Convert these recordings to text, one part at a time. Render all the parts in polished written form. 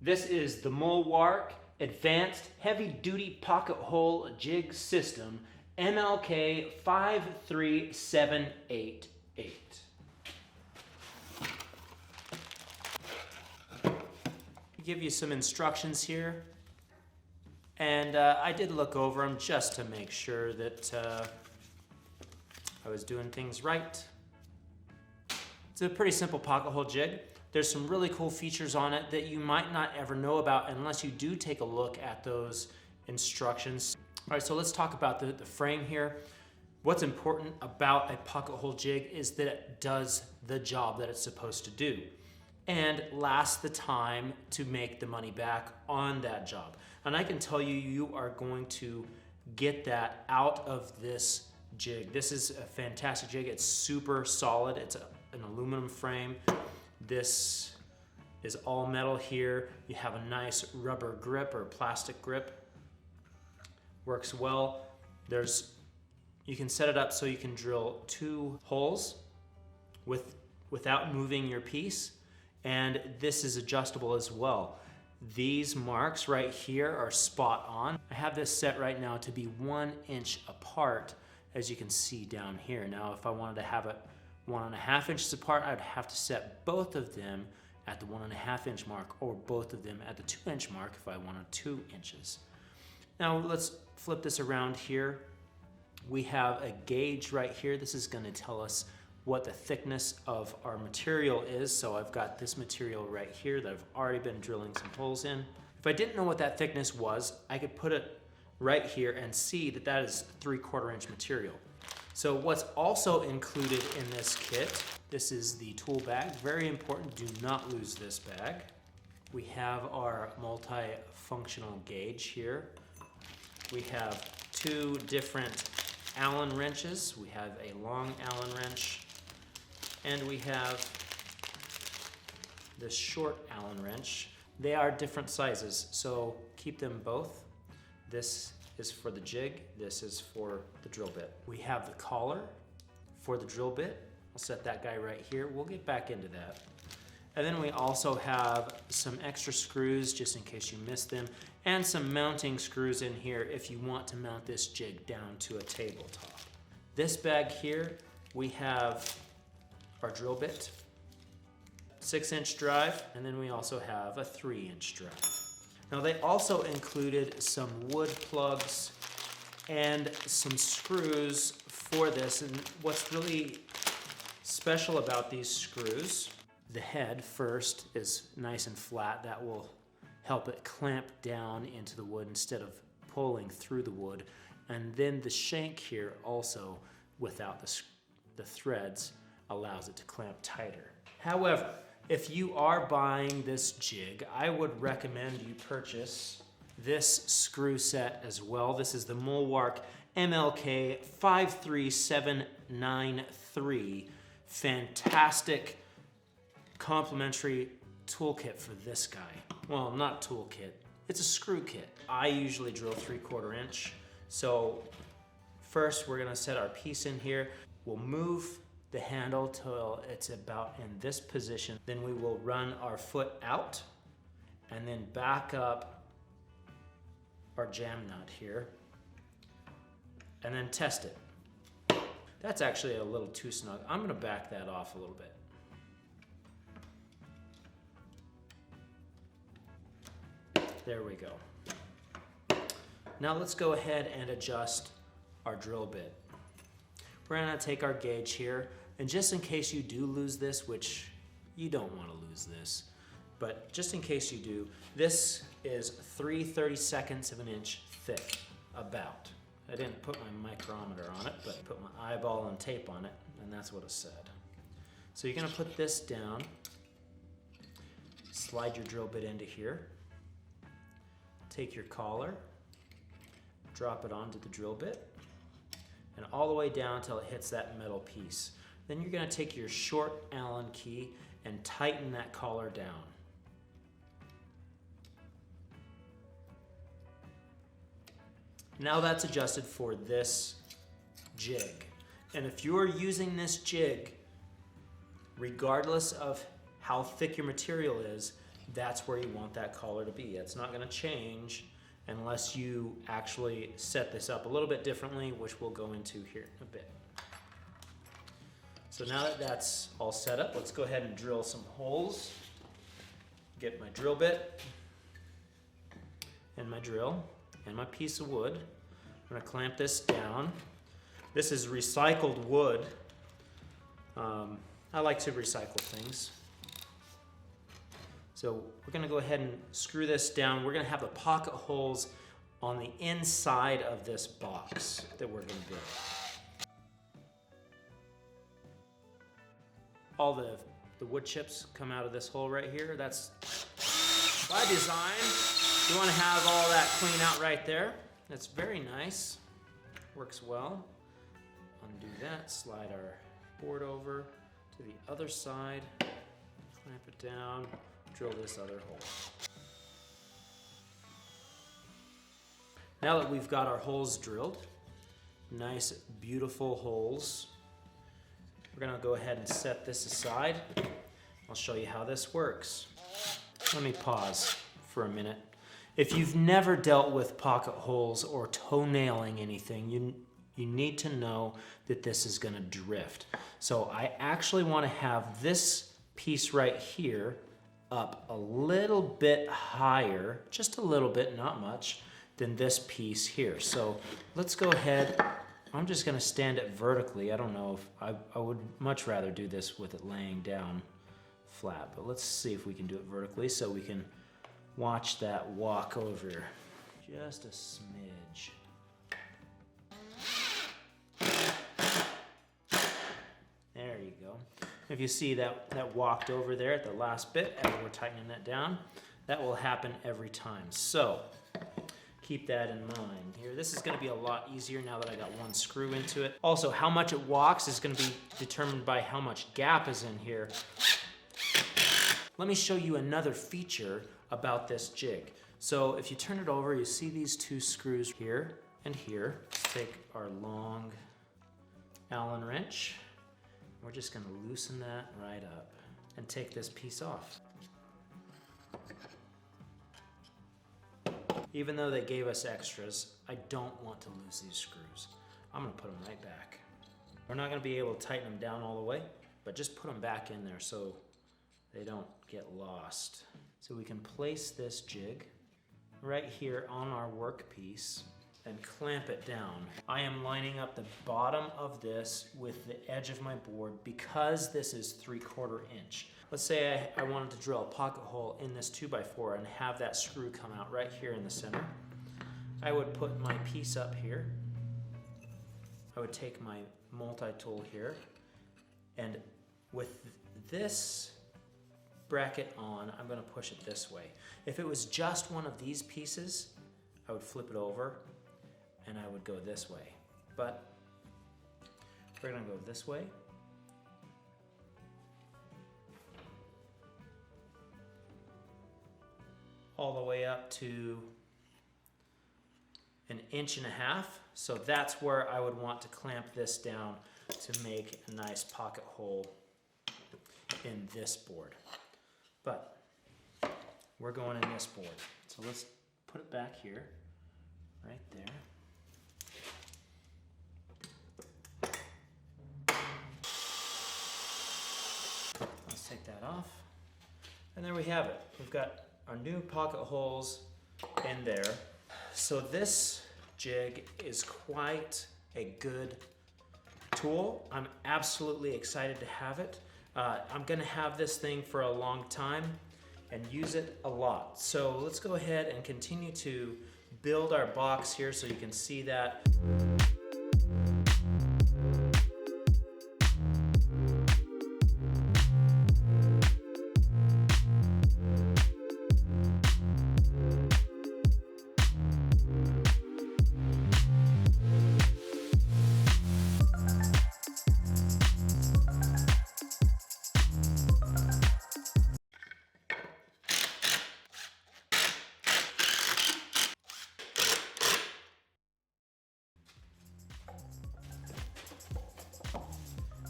This is the Mulwark Advanced Heavy Duty Pocket Hole Jig System MLK 53788. Give you some instructions here, and I did look over them just to make sure that I was doing things right. It's a pretty simple pocket hole jig. There's some really cool features on it that you might not ever know about unless you do take a look at those instructions. All right, so let's talk about the frame here. What's important about a pocket hole jig is that it does the job that it's supposed to do and lasts the time to make the money back on that job. And I can tell you, you are going to get that out of this jig. This is a fantastic jig. It's super solid. It's an aluminum frame. This is all metal here. You have a nice rubber grip or plastic grip. Works well. You can set it up so you can drill 2 holes without moving your piece. And this is adjustable as well. These marks right here are spot on. I have this set right now to be 1 inch apart, as you can see down here. Now, if I wanted to have it 1.5 inches apart, I'd have to set both of them at the 1.5 inch mark, or both of them at the 2 inch mark if I wanted 2 inches. Now let's flip this around here. We have a gauge right here. This is going to tell us what the thickness of our material is. So I've got this material right here that I've already been drilling some holes in. If I didn't know what that thickness was, I could put it right here and see that that is 3/4 inch material. So what's also included in this kit, this is the tool bag. Very important, do not lose this bag. We have our multi-functional gauge here. We have 2 different Allen wrenches. We have a long Allen wrench, and we have this short Allen wrench. They are different sizes, so keep them both. This is for the jig, this is for the drill bit. We have the collar for the drill bit. I'll set that guy right here. We'll get back into that. And then we also have some extra screws just in case you missed them, and some mounting screws in here if you want to mount this jig down to a tabletop. This bag here, we have our drill bit, 6-inch drive, and then we also have a 3-inch drive. Now they also included some wood plugs and some screws for this, and what's really special about these screws, the head first is nice and flat. That will help it clamp down into the wood instead of pulling through the wood. And then the shank here also, without the threads, allows it to clamp tighter. However, if you are buying this jig, I would recommend you purchase this screw set as well. This is the Mulwark MLK 53793. Fantastic complimentary toolkit for this guy. Well, not toolkit, it's a screw kit. I usually drill 3/4 inch. So first we're gonna set our piece in here. We'll move the handle till it's about in this position. Then we will run our foot out and then back up our jam nut here and then test it. That's actually a little too snug. I'm gonna back that off a little bit. There we go. Now let's go ahead and adjust our drill bit. We're gonna take our gauge here, and just in case you do lose this, which you don't wanna lose this, but just in case you do, this is 3/32 of an inch thick, about. I didn't put my micrometer on it, but I put my eyeball and tape on it, and that's what it said. So you're gonna put this down, slide your drill bit into here, take your collar, drop it onto the drill bit, and all the way down until it hits that metal piece. Then you're gonna take your short Allen key and tighten that collar down. Now that's adjusted for this jig. And if you're using this jig, regardless of how thick your material is, that's where you want that collar to be. It's not gonna change unless you actually set this up a little bit differently, which we'll go into here in a bit. So now that that's all set up, let's go ahead and drill some holes. Get my drill bit and my drill and my piece of wood. I'm gonna clamp this down. This is recycled wood. I like to recycle things. So we're gonna go ahead and screw this down. We're gonna have the pocket holes on the inside of this box that we're gonna build. All the wood chips come out of this hole right here. That's by design. You wanna have all that clean out right there. That's very nice, works well. Undo that, slide our board over to the other side, clamp it down, drill this other hole. Now that we've got our holes drilled, nice beautiful holes, we're gonna go ahead and set this aside. I'll show you how this works. Let me pause for a minute. If you've never dealt with pocket holes or toenailing anything, you need to know that this is gonna drift. So I actually wanna have this piece right here up a little bit higher, just a little bit, not much, than this piece here. So let's go ahead, I'm just gonna stand it vertically. I don't know if, I would much rather do this with it laying down flat, but let's see if we can do it vertically so we can watch that walk over. Just a smidge. There you go. If you see that walked over there at the last bit as we're tightening that down, that will happen every time. So keep that in mind here. This is gonna be a lot easier now that I got one screw into it. Also, how much it walks is gonna be determined by how much gap is in here. Let me show you another feature about this jig. So if you turn it over, you see these two screws here and here. Let's take our long Allen wrench. We're just gonna loosen that right up and take this piece off. Even though they gave us extras, I don't want to lose these screws. I'm gonna put them right back. We're not gonna be able to tighten them down all the way, but just put them back in there so they don't get lost. So we can place this jig right here on our workpiece and clamp it down. I am lining up the bottom of this with the edge of my board because this is 3/4 inch. Let's say I wanted to drill a pocket hole in this 2x4 and have that screw come out right here in the center. I would put my piece up here. I would take my multi-tool here, and with this bracket on, I'm gonna push it this way. If it was just one of these pieces, I would flip it over and I would go this way. But we're gonna go this way. All the way up to 1.5 inches. So that's where I would want to clamp this down to make a nice pocket hole in this board. But we're going in this board. So let's put it back here, right there. Let's take that off. And there we have it. We've got our new pocket holes in there. So this jig is quite a good tool. I'm absolutely excited to have it. I'm gonna have this thing for a long time and use it a lot. So let's go ahead and continue to build our box here so you can see that.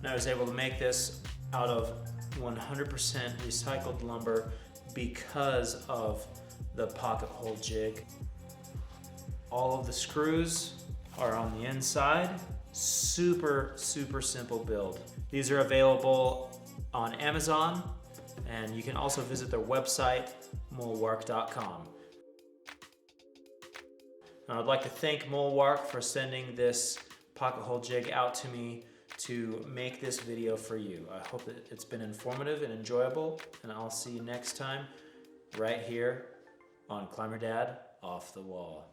And I was able to make this out of 100% recycled lumber because of the pocket hole jig. All of the screws are on the inside. Super, super simple build. These are available on Amazon, and you can also visit their website, mulwark.com. Now, I'd like to thank Mulwark for sending this pocket hole jig out to me to make this video for you. I hope that it's been informative and enjoyable, and I'll see you next time right here on Climber Dad Off the Wall.